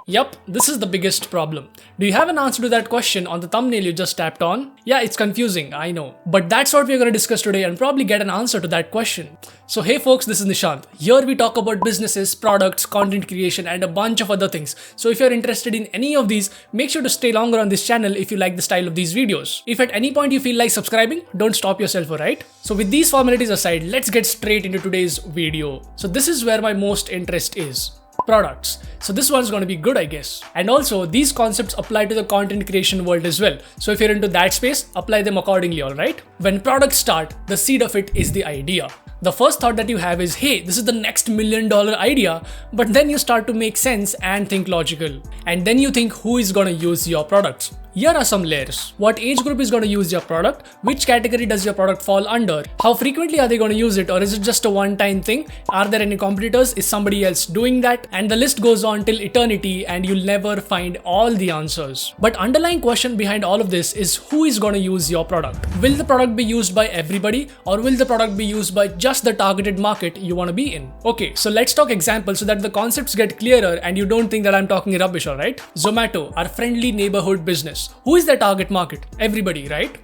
Yup, this is the biggest problem. Do you have an answer to that question on the thumbnail you just tapped on? Yeah, it's confusing, I know. But that's what we're going to discuss today and probably get an answer to that question. So hey folks, this is Nishant. Here we talk about businesses, products, content creation and a bunch of other things. So if you're interested in any of these, make sure to stay longer on this channel if you like the style of these videos. If at any point you feel like subscribing, don't stop yourself, alright? So with these formalities aside, let's get straight into today's video. So this is where my most interest is. Products. So this one's going to be good, I guess. And also these concepts apply to the content creation world as well. So if you're into that space, apply them accordingly, alright? When products start, the seed of it is the idea. The first thought that you have is, hey, this is the next $1 million idea, but then you start to make sense and think logical. And then you think who is going to use your products. Here are some layers. What age group is going to use your product? Which category does your product fall under? How frequently are they going to use it, or is it just a one-time thing? Are there any competitors? Is somebody else doing that? And the list goes on till eternity and you'll never find all the answers. But underlying question behind all of this is who is going to use your product? Will the product be used by everybody, or will the product be used by just the targeted market you want to be in? Okay, so let's talk examples so that the concepts get clearer and you don't think that I'm talking rubbish, alright? Zomato, our friendly neighborhood business. Who is the target market? Everybody, right?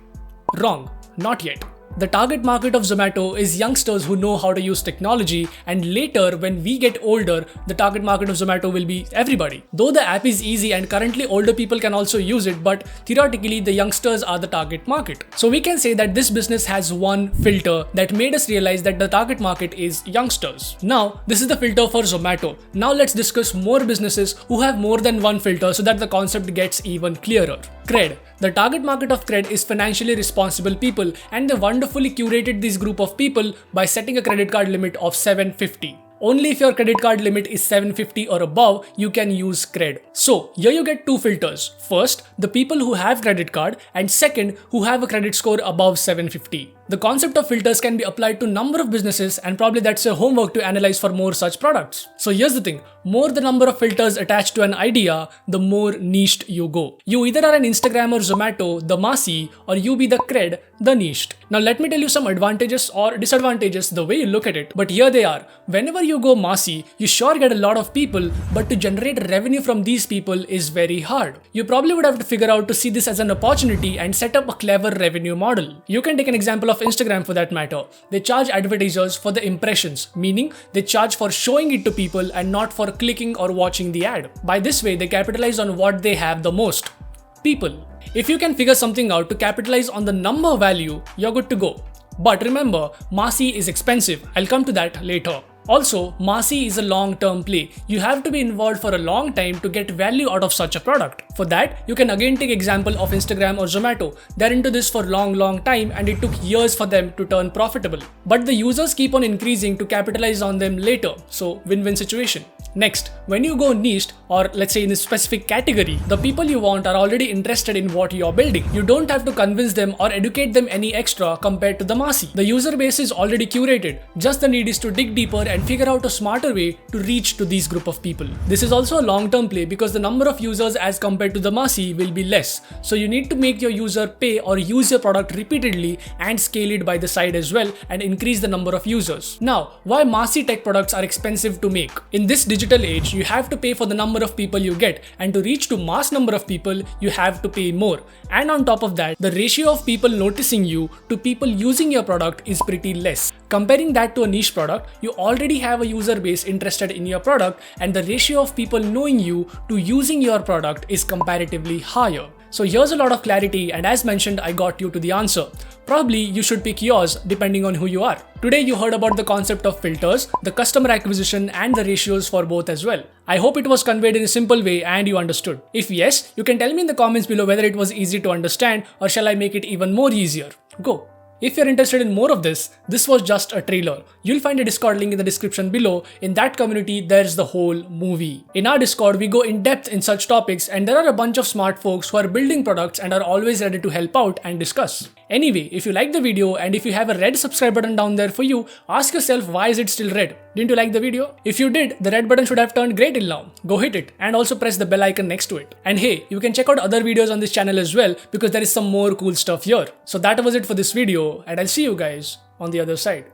Wrong. Not yet. The target market of Zomato is youngsters who know how to use technology, and later when we get older, the target market of Zomato will be everybody. Though the app is easy and currently older people can also use it, but theoretically the youngsters are the target market. So we can say that this business has one filter that made us realize that the target market is youngsters. Now, this is the filter for Zomato. Now let's discuss more businesses who have more than one filter so that the concept gets even clearer. Cred. The target market of Cred is financially responsible people, and they wonderfully curated this group of people by setting a credit card limit of $750. Only if your credit card limit is $750 or above, you can use Cred. So here you get two filters. First, the people who have credit card, and second, who have a credit score above $750. The concept of filters can be applied to number of businesses, and probably that's your homework to analyze for more such products. So here's the thing, more the number of filters attached to an idea, the more niched you go. You either are an Instagram or Zomato, the massy, or you be the Cred, the niched. Now let me tell you some advantages or disadvantages the way you look at it, but here they are. Whenever you go massy, you sure get a lot of people, but to generate revenue from these people is very hard. You probably would have to figure out to see this as an opportunity and set up a clever revenue model. You can take an example of Instagram for that matter. They charge advertisers for the impressions, meaning they charge for showing it to people and not for clicking or watching the ad. By this way, they capitalize on what they have the most: people. If you can figure something out to capitalize on the number value, you're good to go. But remember, massy is expensive. I'll come to that later. Also, massy is a long-term play. You have to be involved for a long time to get value out of such a product. For that, you can again take example of Instagram or Zomato. They're into this for long time, and it took years for them to turn profitable. But the users keep on increasing to capitalize on them later. So win-win situation. Next, when you go niched, or let's say in a specific category, the people you want are already interested in what you're building. You don't have to convince them or educate them any extra compared to the massy. The user base is already curated. Just the need is to dig deeper and figure out a smarter way to reach to these group of people. This is also a long-term play because the number of users as compared to the massy will be less. So you need to make your user pay or use your product repeatedly and scale it by the side as well and increase the number of users. Now, why massy tech products are expensive to make? In this digital age, you have to pay for the number of people you get, and to reach to mass number of people, you have to pay more. And on top of that, the ratio of people noticing you to people using your product is pretty less. Comparing that to a niche product, you already have a user base interested in your product, and the ratio of people knowing you to using your product is comparatively higher. So here's a lot of clarity, and as mentioned, I got you to the answer. Probably you should pick yours depending on who you are. Today you heard about the concept of filters, the customer acquisition and the ratios for both as well. I hope it was conveyed in a simple way and you understood. If yes, you can tell me in the comments below whether it was easy to understand, or shall I make it even more easier? Go! If you're interested in more of this was just a trailer. You'll find a Discord link in the description below. In that community, there's the whole movie. In our Discord, we go in depth in such topics, and there are a bunch of smart folks who are building products and are always ready to help out and discuss. Anyway, if you like the video and if you have a red subscribe button down there for you, ask yourself, why is it still red? Didn't you like the video? If you did, the red button should have turned grey till now. Go hit it and also press the bell icon next to it. And hey, you can check out other videos on this channel as well because there is some more cool stuff here. So that was it for this video, and I'll see you guys on the other side.